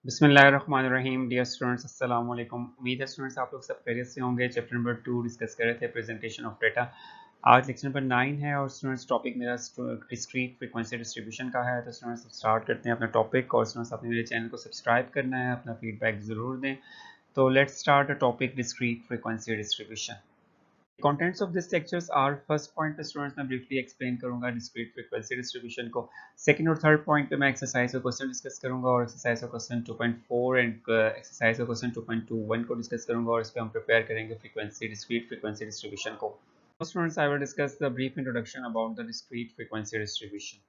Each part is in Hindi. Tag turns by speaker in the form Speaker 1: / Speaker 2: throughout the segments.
Speaker 1: बिस्मिल्लाहिर्रहमानिर्रहीम। डियर स्टूडेंट्स, अस्सलाम वालेकुम। उम्मीद है स्टूडेंट्स आप लोग सब खैरियत से होंगे। चैप्टर नंबर 2 डिस्कस कर रहे थे, प्रेजेंटेशन ऑफ डेटा। आज लेक्चर नंबर 9 है और स्टूडेंट्स टॉपिक मेरा डिस्क्रीट फ्रीक्वेंसी डिस्ट्रीब्यूशन का है। तो स्टूडेंट्स स्टार्ट करते हैं अपना टॉपिक। और स्टूडेंट्स आपने मेरे चैनल को सब्सक्राइब करना है, अपना फीडबैक ज़रूर दें। तो let's start the topic discrete frequency distribution. Contents of this lectures are first point पे स्टूडेंट्स मैं briefly explain करूंगा discrete frequency distribution को। second और third point पे मैं exercise का क्वेश्चन डिस्कस करूंगा और exercise का क्वेश्चन 2.4 एंड exercise का क्वेश्चन 2.21 को डिस्कस करूंगा और इस पे हम प्रिपेयर करेंगे frequency discrete frequency distribution को। Students, I will discuss the brief introduction about the discrete frequency distribution.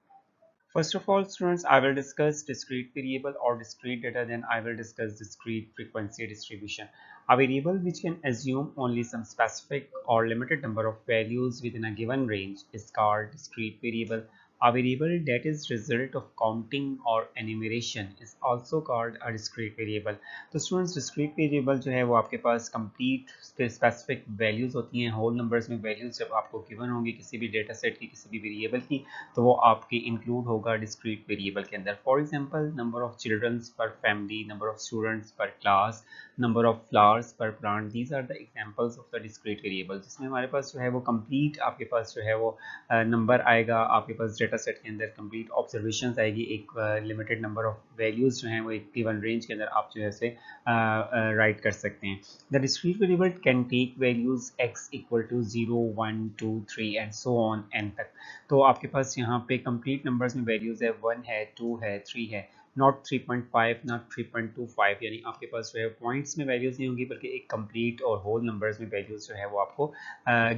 Speaker 1: First of all, students, I will discuss discrete variable or discrete data, then I will discuss discrete frequency distribution. A variable which can assume only some specific or limited number of values within a given range is called discrete variable. A variable that is result of counting or enumeration is also called a discrete variable. तो स्टूडेंट्स डिस्क्रीट वेरिएबल जो है वो आपके पास कंप्लीट स्पेसिफिक वैल्यूज होती हैं। होल नंबर्स में वैल्यूज जब आपको गिवन होंगी किसी भी डेटा सेट की, किसी भी वेरिएबल की, तो वो आपके इंक्लूड होगा डिस्क्रीट वेरिएबल के अंदर। For example, number of childrens per family, number of students per class, number of flowers per plant, these are the examples of the discrete variable, जिसमें हमारे पास जो है वो कंप्लीट आपके पास जो है वो नंबर आएगा। आपके पास डेटा सेट के अंदर कंप्लीट ऑब्जर्वेशन आएगी, एक लिमिटेड नंबर ऑफ वैल्यूज जो हैं वो एक गिवन रेंज के अंदर आप जो है से राइट कर सकते हैं। The discrete variable can take values x equal to 0, 1, 2, 3 and so on n तक। तो आपके पास यहाँ पे कंप्लीट नंबर्स में वैल्यूज है, 1 है, 2 है, 3 है, नॉट 3.5, नॉट 3.25, यानी आपके पास जो है पॉइंट्स में वैल्यूज नहीं होंगी बल्कि एक कंप्लीट और होल नंबर्स में वैल्यूज जो है वो आपको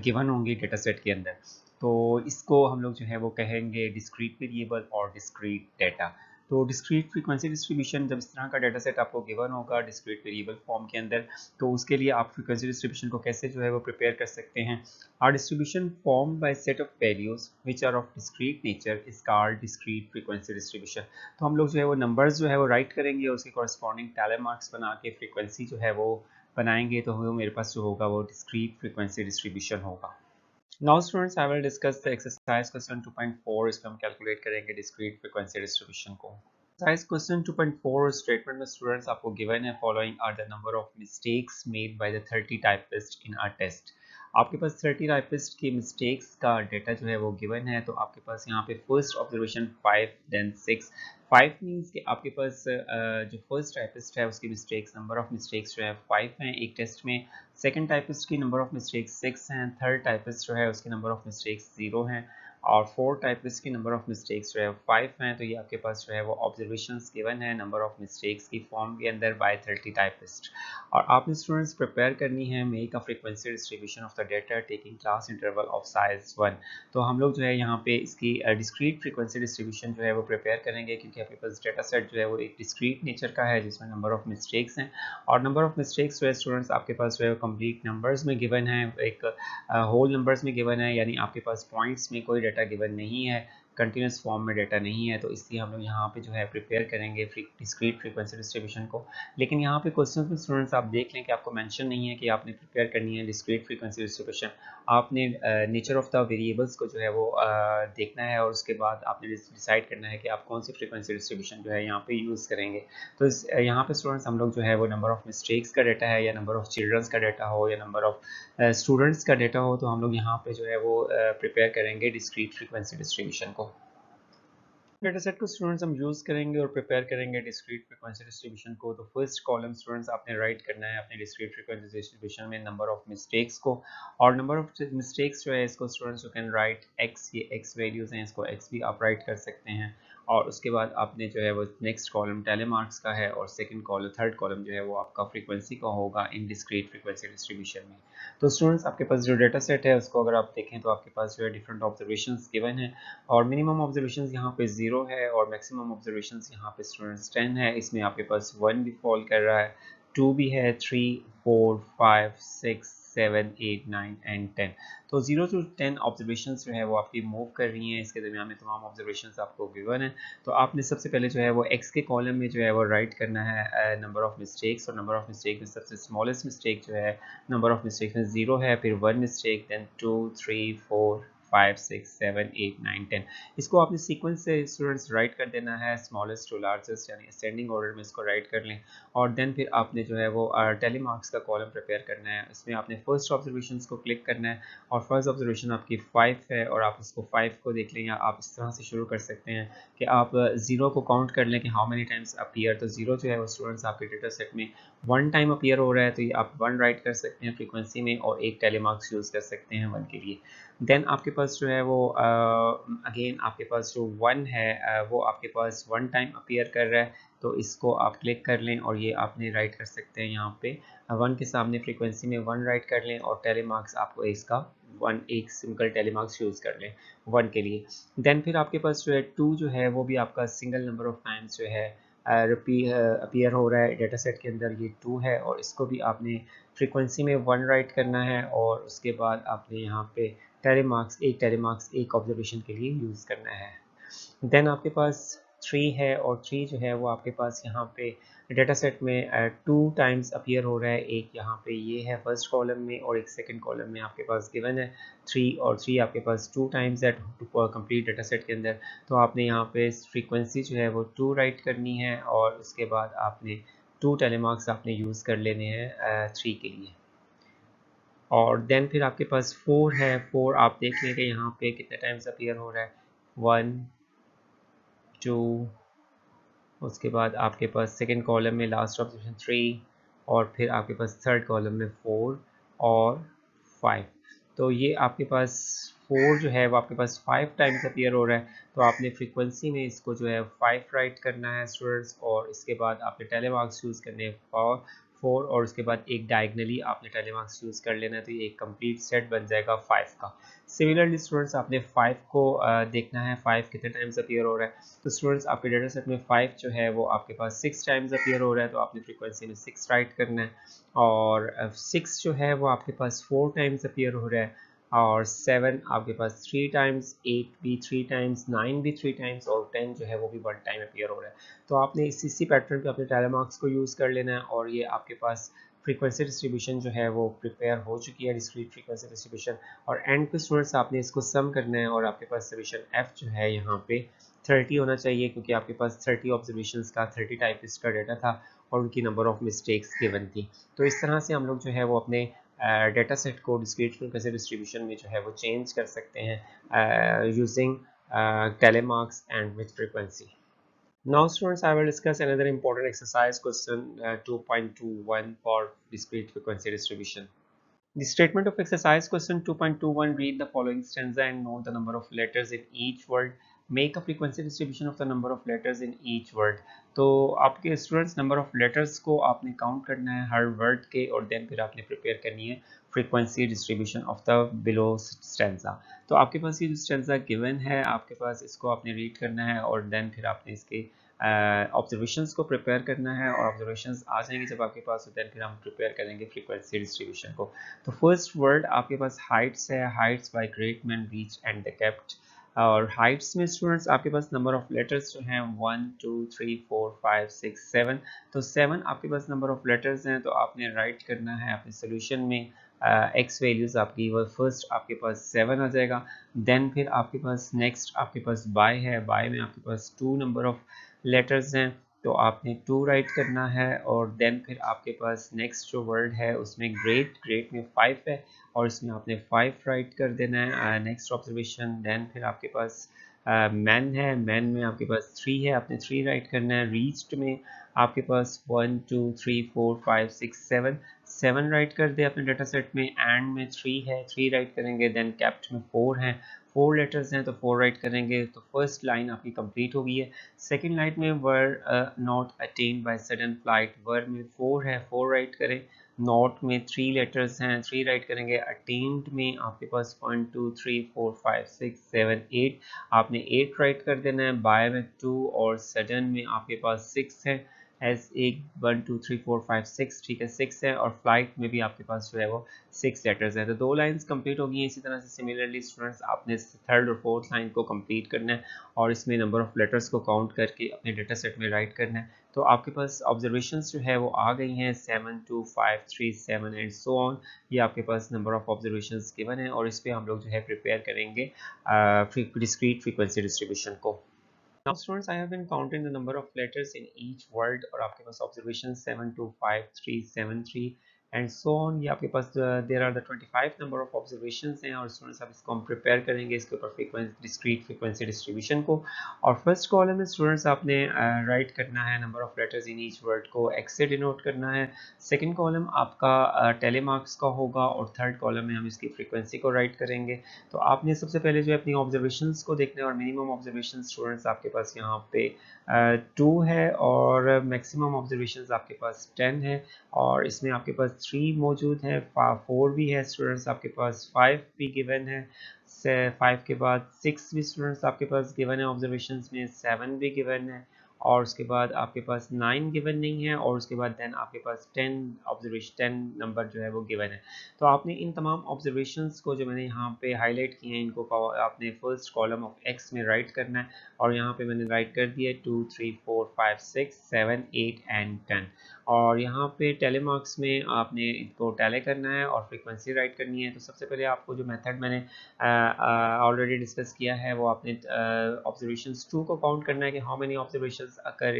Speaker 1: गिवन होंगी डेटा सेट के अंदर। तो इसको हम लोग जो है वो कहेंगे डिस्क्रीट वेरिएबल और डिस्क्रीट डेटा। तो डिस्क्रीट फ्रीक्वेंसी डिस्ट्रीब्यूशन, जब इस तरह का डाटा सेट आपको गिवन होगा डिस्क्रीट वेरिएबल फॉर्म के अंदर, तो उसके लिए आप फ्रीक्वेंसी डिस्ट्रीब्यूशन को कैसे जो है वो प्रिपेयर कर सकते हैं। Our distribution formed by set of values which are of discrete nature is called discrete frequency distribution. तो हम लोग जो है वो नंबर्स जो है वो राइट करेंगे और उसके कॉरस्पॉन्डिंग टेलर मार्क्स बना के फ्रीक्वेंसी जो है वो बनाएंगे, तो वो मेरे पास जो होगा वो डिस्क्रीट फ्रीक्वेंसी डिस्ट्रीब्यूशन होगा। Now students, I will discuss the exercise question 2.4। इस पे हम कैलकुलेट करेंगे डिस्क्रीट फ्रीक्वेंसी डिस्ट्रीब्यूशन को। Exercise question 2.4 स्टेटमेंट में स्टूडेंट्स आपको गिवन है, following are the number of mistakes made by the 30 typist in our test. आपके पास 30 टाइपिस्ट की मिस्टेक्स का डेटा जो है वो गिवन है। तो आपके पास यहाँ पे फर्स्ट ऑब्जर्वेशन 5, देन 6। 5 मीन्स कि आपके पास जो फर्स्ट टाइपिस्ट है उसकी मिस्टेक्स, नंबर ऑफ मिस्टेक्स जो है 5 हैं एक टेस्ट में। सेकंड टाइपिस्ट की नंबर ऑफ मिस्टेक्स 6 हैं। थर्ड टाइपिस्ट जो है उसकी नंबर ऑफ मिस्टेक्स 0 हैं। और फोर्थ टाइपिस्ट की नंबर ऑफ मिस्टेक्स जो है 5 हैं। तो ये आपके पास जो है वो ऑब्जर्वेशंस गिवन है नंबर ऑफ मिस्टेक्स की फॉर्म के अंदर बाय 30 टाइपिस्ट। और आपने स्टूडेंट्स प्रिपेयर करनी है make a frequency distribution of the data taking class interval of size 1। तो हम लोग जो है यहाँ पे इसकी डिस्क्रीट फ्रीक्वेंसी डिस्ट्रीब्यूशन जो है वो प्रिपेयर करेंगे, क्योंकि आपके पास डेटा सेट जो है वो एक डिस्क्रीट नेचर का है जिसमें नंबर ऑफ मिस्टेक्स हैं। और नंबर ऑफ मिस्टेक्स जो है स्टूडेंट्स आपके पास जो है कंप्लीट नंबर्स में गिवन है, एक होल नंबर्स में गिवन है, यानी आपके पास पॉइंट्स में कोई डाटा गिवन नहीं है, कंटिन्यूस फॉर्म में डाटा नहीं है। तो इसलिए हम लोग यहाँ पे जो है प्रिपेयर करेंगे डिस्क्रीट फ्रीक्वेंसी डिस्ट्रीब्यूशन को। लेकिन यहाँ पे क्वेश्चन में स्टूडेंट्स आप देख लें कि आपको मेंशन नहीं है कि आपने प्रिपेयर करनी है डिस्क्रीट फ्रीक्वेंसी डिस्ट्रीब्यूशन। आपने नेचर ऑफ द वेरिएबल्स को जो है वो देखना है और उसके बाद आपने डिसाइड करना है कि आप कौन सी फ्रीक्वेंसी डिस्ट्रीब्यूशन जो है यहाँ पे यूज़ करेंगे। तो यहाँ पे स्टूडेंट्स हम लोग जो है वो नंबर ऑफ मिस्टेक्स का डाटा है या नंबर ऑफ चिल्ड्रंस का डाटा हो या नंबर ऑफ स्टूडेंट्स का डाटा हो, तो हम लोग यहाँ पे जो है वो प्रिपेयर करेंगे डिस्क्रीट फ्रीक्वेंसी डिस्ट्रीब्यूशन को। डेटा सेट को स्टूडेंट्स हम यूज करेंगे और प्रिपेयर करेंगे डिस्क्रीट फ्रीक्वेंसी डिस्ट्रीब्यूशन को। तो फर्स्ट कॉलम स्टूडेंट्स आपने राइट करना है अपने डिस्क्रीट फ्रीक्वेंसी डिस्ट्रीब्यूशन में नंबर ऑफ मिस्टेक्स को। और नंबर ऑफ मिस्टेक्स जो है इसको students you can write x, ये एक्स वैल्यूज हैं, इसको एक्स भी आप राइट कर सकते हैं। और उसके बाद आपने जो है वो नेक्स्ट कॉलम टेली मार्क्स का है और सेकंड कॉलम, थर्ड कॉलम जो है वो आपका फ्रीक्वेंसी का होगा इन डिस्क्रीट फ्रीक्वेंसी डिस्ट्रीब्यूशन में। तो स्टूडेंट्स आपके पास जो डेटा सेट है उसको अगर आप देखें तो आपके पास जो है डिफरेंट ऑब्जर्वेशंस गिवन है और मिनिमम ऑब्जर्वेशंस यहाँ पे 0 है और मैक्सिमम ऑब्जर्वेशंस यहाँ पे स्टूडेंट्स 10 है। इसमें आपके पास 1 भी फॉल कर रहा है, 2 भी है, 3, 4, 5, 6, 7, 8, 9 एंड 10। तो 0 to 10 ऑब्जर्वेशंस जो है वो आपकी मूव कर रही हैं। इसके दरमियान में तमाम ऑब्जर्वेशंस आपको गिवन है। तो आपने सबसे पहले जो है वो x के कॉलम में जो है वो राइट करना है नंबर ऑफ मिस्टेक्स। और नंबर ऑफ मिस्टेक में सबसे स्मॉलेस्ट मिस्टेक जो है नंबर ऑफ मिस्टेक्स में 0 है, फिर 1 मिस्टेक, देन 2, 3, 4, 5 6 7 8 9 10। इसको आपने सीक्वेंस से स्टूडेंट्स राइट कर देना है, स्मॉलेस्ट टू लार्जेस्ट, यानी असेंडिंग ऑर्डर में इसको राइट कर लें। और देन फिर आपने जो है वो टेलीमार्क्स का कॉलम प्रिपेयर करना है। इसमें आपने फर्स्ट ऑब्जर्वेशन को क्लिक करना है और फर्स्ट ऑब्जर्वेशन आपकी 5 है और आप उसको 5 को देख लें, या आप इस तरह से शुरू कर सकते हैं कि आप ज़ीरो को काउंट कर लें कि हाउ मेनी टाइम्स अपीयर। तो ज़ीरो जो है वो स्टूडेंट्स आपके डेटा सेट में 1 टाइम अपीयर हो रहा है, तो ये आप 1 राइट कर सकते हैं फ्रीक्वेंसी में और एक टेलीमार्क्स यूज़ कर सकते हैं 1 के लिए। देन आपके पास जो है वो अगेन आपके पास जो 1 है वो आपके पास 1 टाइम अपीयर कर रहा है, तो इसको आप क्लिक कर लें और ये आपने राइट कर सकते हैं यहाँ पे 1 के सामने फ्रीक्वेंसी में 1 राइट कर लें और टेलीमार्क्स आपको इसका 1 एक सिंगल टेलीमार्क्स यूज़ कर लें 1 के लिए। देन फिर आपके पास जो है 2 जो है वो भी आपका सिंगल नंबर ऑफ टाइम्स जो है अपीयर हो रहा है डेटा सेट के अंदर, ये 2 है और इसको भी आपने फ्रीक्वेंसी में 1 राइट करना है और उसके बाद आपने यहाँ पे टेलीमार्क्स एक ऑब्जर्वेशन के लिए यूज़ करना है। देन आपके पास 3 है और 3 जो है वो आपके पास यहाँ पे डेटा सेट में 2 टाइम्स अपीयर हो रहा है। एक यहाँ पे ये है फर्स्ट कॉलम में और एक सेकंड कॉलम में आपके पास गिवन है 3, और 3 आपके पास 2 टाइम्स है कंप्लीट डेटा सेट के अंदर। तो आपने यहाँ पे फ्रीक्वेंसी जो है वो 2 राइट करनी है और उसके बाद आपने 2 टेलीमार्क्स आपने यूज़ कर लेने हैं 3 के लिए। और देन फिर आपके पास 4 है, 4 आप देख लेंगे यहाँ पे कितने टाइम्स अपीयर हो रहा है, 1 2, उसके बाद आपके पास सेकंड कॉलम में लास्ट ऑब्जर्वेशन 3 और फिर आपके पास थर्ड कॉलम में 4 और 5। तो ये आपके पास 4 जो है वो आपके पास 5 टाइम्स अपीयर हो रहा है, तो आपने फ्रीक्वेंसी में इसको जो है 5 राइट करना है स्टूडेंट्स और इसके बाद आपने टेलीमार्क्स यूज़ करने हैं 4 और उसके बाद एक डायगनली आपने टेलीमार्क्स यूज़ कर लेना है, तो ये एक कंप्लीट सेट बन जाएगा 5 का। सिमिलरली स्टूडेंट्स आपने 5 को देखना है 5 कितने टाइम्स अपीयर हो रहा है। तो स्टूडेंट्स आपके डेटा सेट में 5 जो है वो आपके पास 6 टाइम्स अपीयर हो रहा है, तो आपने फ्रीक्वेंसी में 6 राइट करना है। और 6 जो है वो आपके पास 4 टाइम्स अपीयर हो रहा है और 7 आपके पास 3 टाइम्स, 8 भी 3 टाइम्स, 9 भी 3 टाइम्स और 10 जो है वो भी 1 टाइम अपीयर हो रहा है। तो आपने इसी पैटर्न पे अपने टेलीमार्क्स को यूज़ कर लेना है और ये आपके पास फ्रीक्वेंसी डिस्ट्रीब्यूशन जो है वो प्रिपेयर हो चुकी है, डिस्क्रीट फ्रीक्वेंसी डिस्ट्रीब्यूशन। और एंड पे स्टूडेंट्स आपने इसको सम करना है और आपके पास सॉल्यूशन एफ जो है यहाँ पे 30 होना चाहिए, क्योंकि आपके पास 30 ऑब्जर्वेशंस का 30 टाइपिस्ट का डेटा था और उनकी नंबर ऑफ मिस्टेक्स गिवन थी। तो इस तरह से हम लोग जो है वो अपने डेटा सेट को डिस्क्रीट फ्रीक्वेंसी डिस्ट्रीब्यूशन में जो है वो चेंज कर सकते हैं using telemarks and with frequency. Now students, I will discuss another important exercise, question 2.21 for discrete frequency distribution. The statement of exercise question 2.21, read the following stanza and note the number of letters in each word. Make a frequency distribution of the number of letters in each word. तो आपके स्टूडेंट्स नंबर ऑफ लेटर्स को आपने काउंट करना है हर वर्ड के और देन फिर आपने प्रिपेयर करनी है frequency distribution of the below stanza. तो आपके पास ये जो स्टेंजा गिवन है आपके पास इसको आपने रीड करना है और देन फिर आपने इसके ऑब्जर्वेशंस को प्रिपेयर करना है और ऑब्जर्वेशंस आ जाएंगे जब आपके पास, तो देन फिर हम प्रिपेयर करेंगे फ्रीक्वेंसी डिस्ट्रीब्यूशन को। तो फर्स्ट वर्ड आपके पास हाइट्स है, heights by great man reach and the kept. और हाइट्स में स्टूडेंट्स आपके पास नंबर ऑफ लेटर्स जो हैं 1 2 3 4 5 6 7। तो 7 आपके पास नंबर ऑफ लेटर्स हैं, तो आपने राइट करना है अपने सोल्यूशन में एक्स वैल्यूज आपकी वो फर्स्ट आपके पास 7 आ जाएगा। देन फिर आपके पास नेक्स्ट आपके पास बाय है, बाय में आपके पास 2 नंबर ऑफ लेटर्स हैं, तो आपने 2 राइट करना है। और देन फिर आपके पास नेक्स्ट जो वर्ड है उसमें ग्रेट, ग्रेट में 5 है और इसमें आपने 5 राइट कर देना है नेक्स्ट ऑब्जर्वेशन। देन फिर आपके पास मैन है, मैन में आपके पास 3 है, आपने 3 राइट करना है। रीच्ड में आपके पास 1 2 3 4 5 6 7, 7 राइट कर दे अपने डाटा सेट में। एंड में 3 है, 3 राइट करेंगे। देन कैप्ट में 4 है, 4 लेटर्स हैं तो 4 राइट करेंगे। तो फर्स्ट लाइन आपकी कंप्लीट हो गई है। सेकेंड लाइन में were not attain by sudden flight, were में 4 है, 4 राइट करें। नॉट में 3 लेटर्स हैं, 3 राइट करेंगे। अटेन्ड में आपके पास 1 2 3 4 5 6 7 8, आपने 8 राइट कर देना है। बाय में 2 और सडन में आपके पास 6 है, एज एक 1 2 3 4 5 6, ठीक है 6 है, और फ्लाइट में भी आपके पास जो है वो 6 लेटर्स है। तो 2 लाइंस कंप्लीट होगी। इसी तरह से सिमिलरली स्टूडेंट्स आपने थर्ड और फोर्थ लाइन को कंप्लीट करना है और इसमें नंबर ऑफ लेटर्स को काउंट करके अपने डेटा सेट में राइट करना है। तो आपके पास ऑब्जर्वेशंस जो है वो आ गई हैं 7 2 5 3 7 एंड सो ऑन। ये आपके पास नंबर ऑफ ऑब्जर्वेशंस गिवन है और इस पे हम लोग जो है प्रिपेयर करेंगे डिस्क्रीट फ्रीक्वेंसी डिस्ट्रीब्यूशन को। Now students, I have been counting the number of letters in each word और आपके पास observation 7 2 5 3 7 3 and so on। ये आपके पास there are the 25 number of observations हैं और students आप इसको हम prepare करेंगे इसके ऊपर frequency discrete frequency distribution को। और first column में students आपने write करना है number of letters in each word को x से denote करना है। second column आपका telemarks का होगा और third column में हम इसकी frequency को write करेंगे। तो आपने सबसे पहले जो अपनी ऑब्जर्वेशंस को देखना है और मिनिमम ऑब्जर्वेशन स्टूडेंट्स आपके पास यहाँ पे 2 है और मैक्सिमम ऑब्जर्वेशंस आपके पास 10 है और इसमें आपके पास 3 मौजूद है, 4 भी है स्टूडेंट्स आपके पास, 5 भी गिवन है, 5 के बाद 6 भी स्टूडेंट्स आपके पास गिवन है ऑब्जर्वेशंस में, 7 भी गिवन है और उसके बाद आपके पास 9 गिवन नहीं है और उसके बाद देन आपके पास 10 ऑब्जर्वेशन 10 नंबर जो है वो गिवन है। तो आपने इन तमाम ऑब्जर्वेशंस को जो मैंने यहाँ पे हाईलाइट किए हैं इनको आपने फर्स्ट कॉलम ऑफ एक्स में राइट करना है और यहाँ पे मैंने राइट कर दिया 2 3 4 5 6 7 8 एंड 10। और यहाँ पे टेलीमार्क्स में आपने इनको टैले करना है और फ्रीक्वेंसी राइट करनी है। तो सबसे पहले आपको जो मेथड मैंने ऑलरेडी डिस्कस किया है वो आपने ऑब्जर्वेशंस 2 को काउंट करना है कि how many observations occur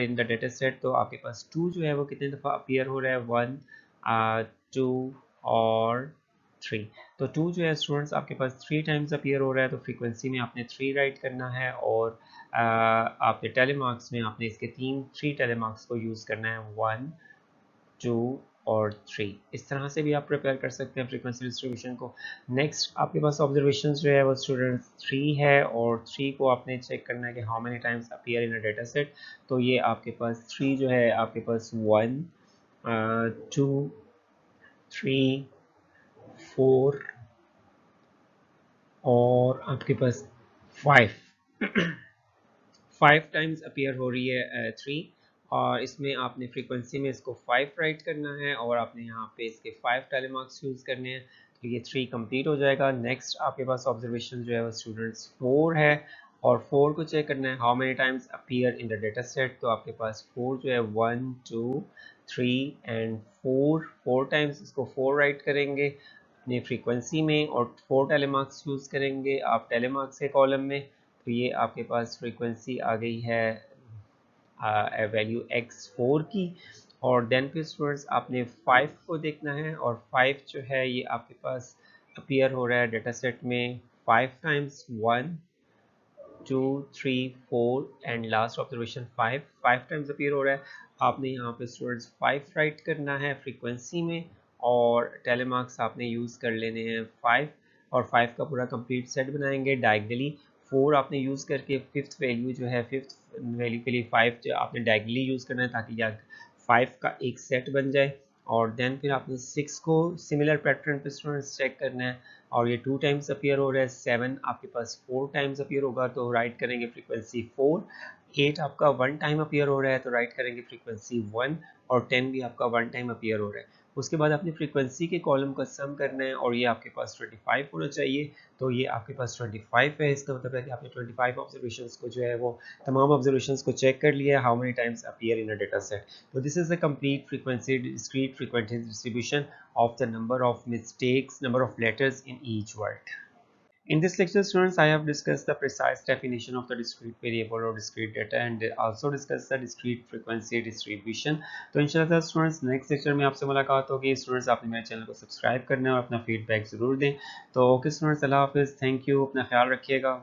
Speaker 1: in the data set. तो आपके पास 2 जो है वो कितने दफ़ा अपीयर हो रहा है, 1 2 और 3। तो 2 जो है स्टूडेंट्स आपके पास 3 टाइम्स अपीयर हो रहा है तो फ्रीक्वेंसी में आपने 3 राइट करना है और आपके टेलीमार्क्स में आपने इसके 3 टेलीमार्क्स को यूज़ करना है, 1 2 और 3। इस तरह से भी आप प्रिपेयर कर सकते हैं फ्रीक्वेंसी डिस्ट्रीब्यूशन को। नेक्स्ट आपके पास ऑब्जर्वेशन जो है वो स्टूडेंट्स 3 है और 3 को आपने चेक करना है कि how many times appear in a data set. तो ये आपके पास 3 जो है आपके पास 1 2 3 4 और आपके पास 5 5 टाइम्स अपीयर हो रही है 3 और इसमें आपने फ्रीक्वेंसी में इसको 5 राइट करना है और आपने यहाँ पे इसके 5 टेलीमार्क्स यूज़ करने हैं। तो ये 3 कंप्लीट हो जाएगा। नेक्स्ट आपके पास ऑब्जर्वेशन जो है वो स्टूडेंट्स 4 है और 4 को चेक करना है how many times appear in the data set. तो आपके पास 4 जो है 1 2 3 एंड 4 टाइम्स इसको 4 राइट करेंगे अपनी फ्रीक्वेंसी में और 4 टेलीमार्क्स यूज़ करेंगे आप टेलीमार्क्स के कॉलम में। तो ये आपके पास फ्रीक्वेंसी आ गई है वैल्यू x4 की। और देन फिर स्टूडेंट्स आपने 5 को देखना है और 5 जो है ये आपके पास अपीयर हो रहा है डेटा सेट में 5 times, 1 2 3 4 and last observation 5 times appear हो रहा है। आपने यहाँ पे स्टूडेंट्स 5 राइट करना है फ्रीक्वेंसी में और टेलीमार्क्स आपने यूज़ कर लेने हैं 5 और 5 का पूरा कंप्लीट सेट बनाएंगे डायगनली। 4 आपने यूज़ करके फिफ्थ वैल्यू जो है फिफ्थ वैल्यू के लिए 5 आपने डायगनली यूज़ करना है ताकि यह 5 का एक सेट बन जाए। और देन फिर आपने 6 को सिमिलर पैटर्न पे स्टूडेंट्स चेक करना है और ये 2 टाइम्स अपीयर हो रहा है। 7 आपके पास 4 टाइम्स अपीयर होगा तो राइट करेंगे फ्रीक्वेंसी 4। 8 आपका 1 टाइम अपीयर हो रहा है तो राइट करेंगे फ्रीक्वेंसी 1 और 10 भी आपका 1 टाइम अपीयर हो रहा है। उसके बाद अपनी फ्रीक्वेंसी के कॉलम का सम करना है और ये आपके पास 25 होना चाहिए। तो ये आपके पास 25 है। इसका मतलब है कि आपने 25 ऑब्जर्वेशंस को जो है वो तमाम ऑब्जर्वेशंस को चेक कर लिया how many times appear in a data set. So this is the complete frequency discrete frequency distribution of the number of mistakes, number of letters in each word. In this lecture, students, I have discussed the precise definition of the discrete variable or discrete data and also discussed the discrete frequency distribution. तो इंशाल्लाह स्टूडेंट्स नेक्स्ट लेक्चर में आपसे मुलाकात होगी। स्टूडेंट्स आपने मेरे चैनल को सब्सक्राइब करना है और अपना फीडबैक ज़रूर दें। तो ओके स्टूडेंट्स, अल्लाह हाफिज़, थैंक यू, अपना ख्याल रखिएगा।